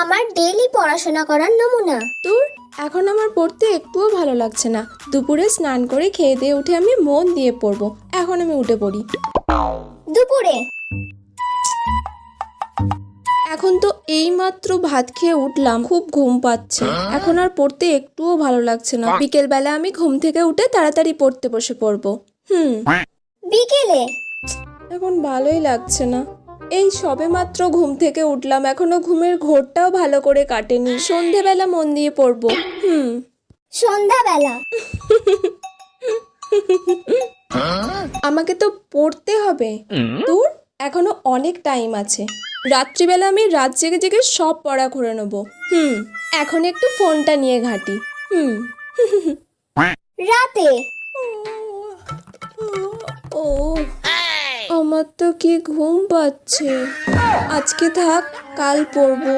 আমার ডেইলি পড়াশোনা করার নমুনা। তোর এখন আমার পড়তে একটুও ভালো লাগছে না। দুপুরে স্নান করে খেয়ে দিয়ে উঠে আমি মন দিয়ে পড়বো। এখন আমি উঠে পড়ি। দুপুরে এখন তো এইমাত্র ভাত খেয়ে উঠলাম, খুব ঘুম পাচ্ছে। এখন আর পড়তে একটুও ভালো লাগছে না। বিকেল বেলা আমি ঘুম থেকে উঠে তাড়াতাড়ি পড়তে বসে পড়বো। বিকেলে এখন ভালোই লাগছে না। এই সবে মাত্র ঘুম থেকে উঠলাম, এখনো ঘুমের ঘোরটাও ভালো করে কাটেনি। সন্ধেবেলা মন দিয়ে পড়বো। সন্ধ্যাবেলা আমাকে তো পড়তে হবে। তোর এখনো অনেক টাইম আছে। রাত্রিবেলা আমি রাত জেগে জেগে সব পড়া করে নেবো। এখন একটু ফোনটা নিয়ে ঘাঁটি। রাতে ও আমার তো কি ঘুম পাচ্ছে। আজকে থাক, কাল পড়বো।